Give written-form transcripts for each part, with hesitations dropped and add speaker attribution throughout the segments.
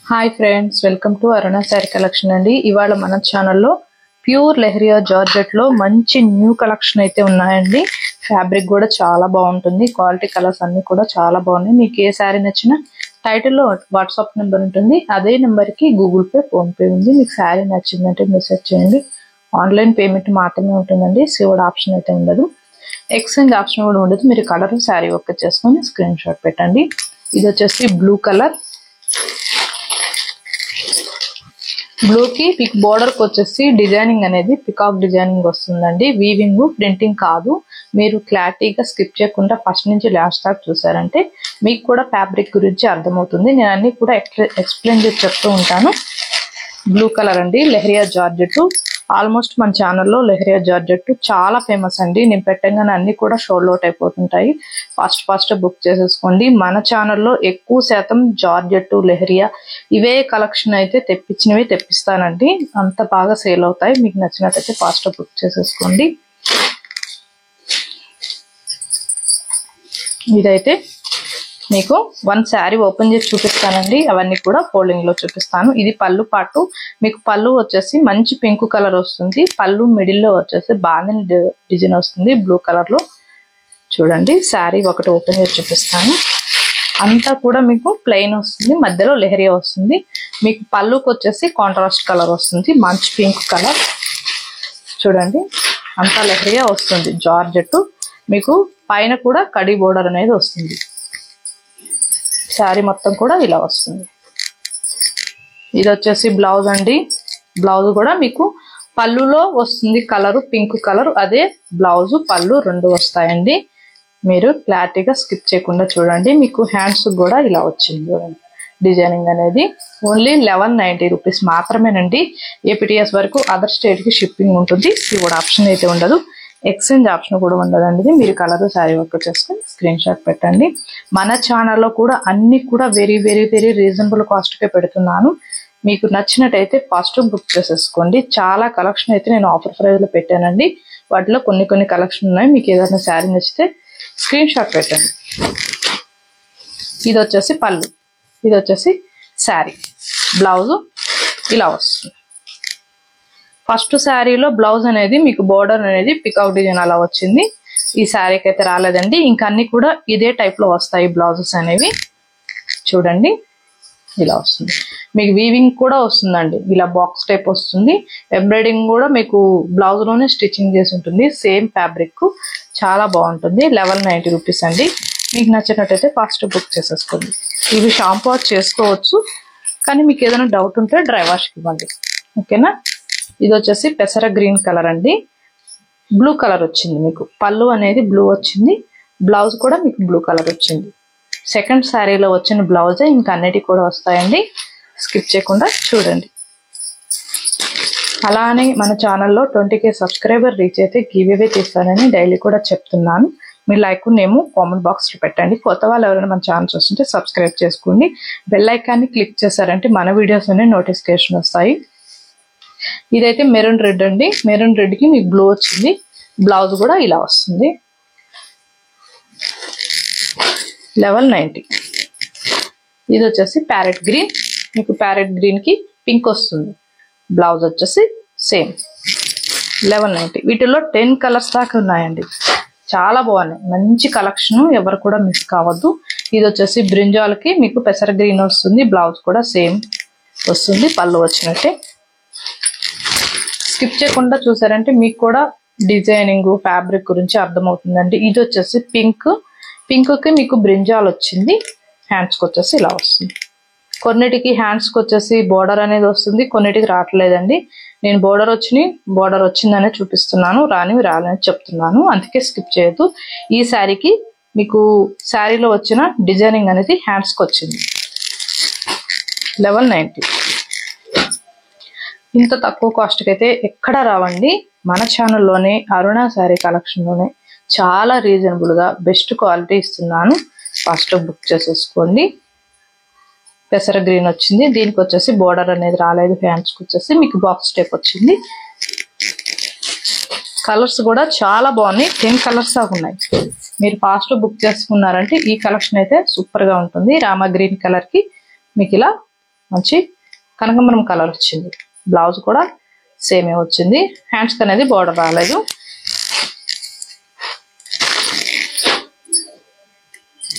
Speaker 1: Hi friends, welcome to Aruna sari collection అండి. ఇవాళ మన ఛానల్లో ప్యూర్ లెహరియా జార్జెట్ లో మంచి న్యూ కలెక్షన్ అయితే ఉన్నాయండి. ఫ్యాబ్రిక్ కూడా చాలా బాగుంటుంది, క్వాలిటీ కలర్స్ అన్ని కూడా చాలా బాగున్నాయి. మీకు ఏ శారీ నచ్చినా టైటిల్లో వాట్సాప్ నెంబర్ ఉంటుంది, అదే నెంబర్ కి గూగుల్ పే, ఫోన్ పే ఉంది. మీకు శారీ నచ్చిందంటే మెసేజ్ చేయండి. ఆన్లైన్ పేమెంట్ మాత్రమే ఉంటుందండి, సిఓడి ఆప్షన్ అయితే ఉండదు, ఎక్స్చేంజ్ ఆప్షన్ కూడా ఉండదు. మీరు కలర్ శారీ ఓకే చేసుకొని స్క్రీన్ షాట్ పెట్టండి. ఇది వచ్చేసి బ్లూ కలర్, బ్లూ కి పిక్ బోర్డర్ కి వచ్చేసి డిజైనింగ్ అనేది పికాక్ డిజైనింగ్ వస్తుందండి. వీవింగ్, ప్రింటింగ్ కాదు. మీరు క్లారిటీగా స్కిప్ చేయకుండా ఫస్ట్ నుంచి లాస్ట్ దాకా చూసారంటే మీకు కూడా ఫ్యాబ్రిక్ గురించి అర్థమవుతుంది. నేను అన్ని కూడా ఎక్స్ప్లెయిన్ చేసి చెప్తూ ఉంటాను. బ్లూ కలర్ అండి, లెహరియా జార్జెట్. ఆల్మోస్ట్ మన ఛానల్లో లెహరియా జార్జెట్ చాలా ఫేమస్ అండి. నేను పెట్టగానే అన్ని కూడా షోల్డ్ అవుట్ అయిపోతుంటాయి. ఫాస్ట్ బుక్ చేసేసుకోండి. మన ఛానల్లో ఎక్కువ శాతం జార్జెట్, లెహరియా ఇవే కలెక్షన్ అయితే తెప్పిస్తానండి. అంత బాగా సేల్ అవుతాయి. మీకు నచ్చినట్టయితే ఫాస్ట్ బుక్ చేసేసుకోండి. ఇదైతే మీకు వన్ శారీ ఓపెన్ చేసి చూపిస్తానండి. అవన్నీ కూడా ఫోల్డింగ్ లో చూపిస్తాను. ఇది పళ్ళు పాటు. మీకు పళ్ళు వచ్చేసి మంచి పింక్ కలర్ వస్తుంది. పళ్ళు మిడిల్ లో వచ్చేసి బాందిని డిజైన్ వస్తుంది బ్లూ కలర్ లో. చూడండి, శారీ ఒకటి ఓపెన్ చేసి చూపిస్తాను. అంతా కూడా మీకు ప్లెయిన్ వస్తుంది, మధ్యలో లెహరియా వస్తుంది. మీకు పళ్ళుకి వచ్చేసి కాంట్రాస్ట్ కలర్ వస్తుంది, మంచి పింక్ కలర్. చూడండి, అంతా లెహరియా వస్తుంది జార్జెట్. మీకు పైన కూడా కడి బోర్డర్ అనేది వస్తుంది. శారీ మొత్తం కూడా ఇలా వస్తుంది. ఇది వచ్చేసి బ్లౌజ్ అండి. బ్లౌజ్ కూడా మీకు పళ్ళులో వస్తుంది కలరు పింక్ కలర్, అదే బ్లౌజ్ పళ్ళు రెండు వస్తాయండి. మీరు క్లారిటీగా స్కిప్ చేయకుండా చూడండి. మీకు హ్యాండ్స్ కూడా ఇలా వచ్చింది చూడండి డిజైనింగ్ అనేది. ఓన్లీ 1190 రూపీస్ మాత్రమేనండి. ఏపీటీఎస్ వరకు, అదర్ స్టేట్ కి షిప్పింగ్ ఉంటుంది. సిఓడి ఆప్షన్ అయితే ఉండదు, ఎక్స్చేంజ్ ఆప్షన్ కూడా ఉండదండి. మీరు కలర్ శారీ వర్క్ చేసుకొని స్క్రీన్ షాట్ పెట్టండి. మన ఛానల్లో కూడా అన్ని కూడా very very very reasonable cost కే పెడుతున్నాను. మీకు నచ్చినట్టయితే ఫస్ట్ బుక్ చేసేసుకోండి. చాలా కలెక్షన్ అయితే నేను ఆఫర్ ప్రైస్ లో పెట్టానండి. వాటిలో కొన్ని కలెక్షన్ ఉన్నాయి. మీకు ఏదైనా శారీ నచ్చితే స్క్రీన్ షాట్ పెట్టండి. ఇది వచ్చేసి పళ్ళు, ఇది వచ్చేసి శారీ. బ్లౌజ్ ఇలా వస్తుంది. ఫస్ట్ శారీలో బ్లౌజ్ అనేది మీకు బోర్డర్ అనేది పికాక్ డిజైన్ అలా వచ్చింది. ఈ శారీకి అయితే రాలేదండి. ఇంకా అన్ని కూడా ఇదే టైప్ లో వస్తాయి బ్లౌజెస్ అనేవి. చూడండి, ఇలా వస్తుంది. మీకు వీవింగ్ కూడా వస్తుందండి, ఇలా బాక్స్ టైప్ వస్తుంది. ఎంబ్రాయిడింగ్ కూడా మీకు బ్లౌజ్ లోనే స్టిచ్చింగ్ చేసి ఉంటుంది. సేమ్ ఫ్యాబ్రిక్, చాలా బాగుంటుంది. 1190 రూపీస్ అండి. మీకు నచ్చినట్టయితే ఫాస్ట్ బుక్ చేసేసుకోండి. ఇవి షాంపూ వాష్ చేసుకోవచ్చు, కానీ మీకు ఏదైనా డౌట్ ఉంటే డ్రై వాష్కి ఇవ్వండి, ఓకేనా. ఇది వచ్చేసి పెసర గ్రీన్ కలర్ అండి. బ్లూ కలర్ వచ్చింది. మీకు పళ్ళు అనేది బ్లూ వచ్చింది, బ్లౌజ్ కూడా మీకు బ్లూ కలర్ వచ్చింది. సెకండ్ శారీలో వచ్చిన బ్లౌజే ఇంకా అన్నిటి కూడా వస్తాయండి. స్కిప్ చేయకుండా చూడండి. అలానే మన ఛానల్లో 20K సబ్స్క్రైబర్ రీచ్ అయితే గివ్ అవే చేస్తానని డైలీ కూడా చెప్తున్నాను. మీ లైక్ నేము కామెంట్ బాక్స్ లో పెట్టండి. కొత్త వాళ్ళు ఎవరైనా మన ఛానల్ చూస్తుంటే సబ్స్క్రైబ్ చేసుకోండి. బెల్ ఐకాన్ని క్లిక్ చేశారంటే మన వీడియోస్ అనే నోటిఫికేషన్ వస్తాయి. ఇదైతే మెరూన్ రెడ్ అండి. మెరూన్ రెడ్ కి మీకు బ్లూ వచ్చింది. బ్లౌజ్ కూడా ఇలా వస్తుంది. 1190. ఇది వచ్చేసి ప్యారెట్ గ్రీన్. మీకు ప్యారెట్ గ్రీన్ కి పింక్ వస్తుంది. బ్లౌజ్ వచ్చేసి సేమ్ 1190. వీటిలో 10 కలర్స్ దాకా ఉన్నాయండి. చాలా బాగున్నాయి, మంచి కలెక్షన్. ఎవరు కూడా మిస్ కావద్దు. ఇది వచ్చేసి బ్రింజాల్కి మీకు పెసర గ్రీన్ వస్తుంది. బ్లౌజ్ కూడా సేమ్ వస్తుంది, పళ్ళు వచ్చినట్టే. స్కిప్ చేయకుండా చూసారంటే మీకు కూడా డిజైనింగ్ ఫ్యాబ్రిక్ గురించి అర్థమవుతుందండి. ఇది వచ్చేసి పింక్. పింక్ కి మీకు బ్రింజాల్ వచ్చింది. హ్యాండ్స్కి వచ్చేసి ఇలా వస్తుంది. కొన్నిటికి హ్యాండ్స్కి వచ్చేసి బోర్డర్ అనేది వస్తుంది, కొన్నిటికి రావట్లేదండి. నేను బోర్డర్ వచ్చిందనే చూపిస్తున్నాను, రాలని చెప్తున్నాను. అందుకే స్కిప్ చేయొద్దు. ఈ శారీకి మీకు శారీలో వచ్చిన డిజైనింగ్ అనేది హ్యాండ్స్కి వచ్చింది. 1190. ఇంత తక్కువ కాస్ట్కి అయితే ఎక్కడ రావండి. మన ఛానల్లోనే అరుణ శారీ కలెక్షన్లోనే చాలా రీజనబుల్ గా బెస్ట్ క్వాలిటీ ఇస్తున్నాను. ఫస్ట్ బుక్ చేసేసుకోండి. పెసర గ్రీన్ వచ్చింది. దీనికి వచ్చేసి బోర్డర్ అనేది రాలేదు. హ్యాండ్స్కి వచ్చేసి మీకు బాక్స్ టైప్ వచ్చింది. కలర్స్ కూడా చాలా బాగున్నాయి. 10 కలర్స్ దాకా ఉన్నాయి. మీరు ఫాస్ట్ బుక్ చేసుకున్నారంటే ఈ కలెక్షన్ అయితే సూపర్ గా ఉంటుంది. రామా గ్రీన్ కలర్ కి మీకు ఇలా మంచి కనకాంబరం కలర్ వచ్చింది. బ్లౌజ్ కూడా సేమే వచ్చింది. హ్యాండ్స్ అనేది బోర్డర్ రాలేదు.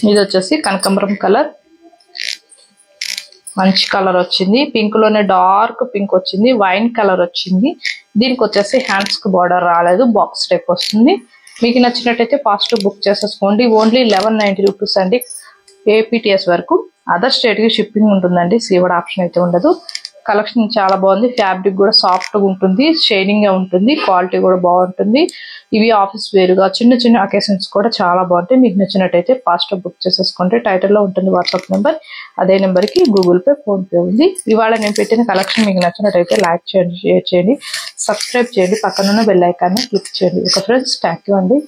Speaker 1: ఇది వచ్చేసి కనకాంబరం కలర్, మంచి కలర్ వచ్చింది. పింక్ లోనే డార్క్ పింక్ వచ్చింది, వైన్ కలర్ వచ్చింది. దీనికి వచ్చేసి హ్యాండ్స్ కి బోర్డర్ రాలేదు, బాక్స్ టైప్ వస్తుంది. మీకు నచ్చినట్టయితే ఫాస్ట్ బుక్ చేసేసుకోండి. ఓన్లీ 1190 రూపీస్ అండి. ఏపీటీఎస్ వరకు. అదర్ స్టేట్ కి షిప్పింగ్ ఉంటుందండి, సీవడ్ ఆప్షన్ అయితే ఉండదు. కలెక్షన్ చాలా బాగుంది. ఫ్యాబ్రిక్ కూడా సాఫ్ట్ గా ఉంటుంది, షైనింగ్ గా ఉంటుంది, క్వాలిటీ కూడా బాగుంటుంది. ఇవి ఆఫీస్ వేరుగా చిన్న చిన్న అకేషన్స్ కూడా చాలా బాగుంటాయి. మీకు నచ్చినట్టయితే ఫాస్ట్ బుక్ చేసేసుకుంటే టైటిల్లో ఉంటుంది వాట్సాప్ నెంబర్. అదే నెంబర్ కి గూగుల్ పే, ఫోన్ పే ఉంది. ఇవాళ నేను పెట్టిన కలెక్షన్ మీకు నచ్చినట్టయితే లైక్ చేయండి, షేర్ చేయండి, సబ్స్క్రైబ్ చేయండి, పక్కనున్న బెల్ ఐకాన్ క్లిక్ చేయండి. ఓకే ఫ్రెండ్స్, థ్యాంక్ యూ అండి.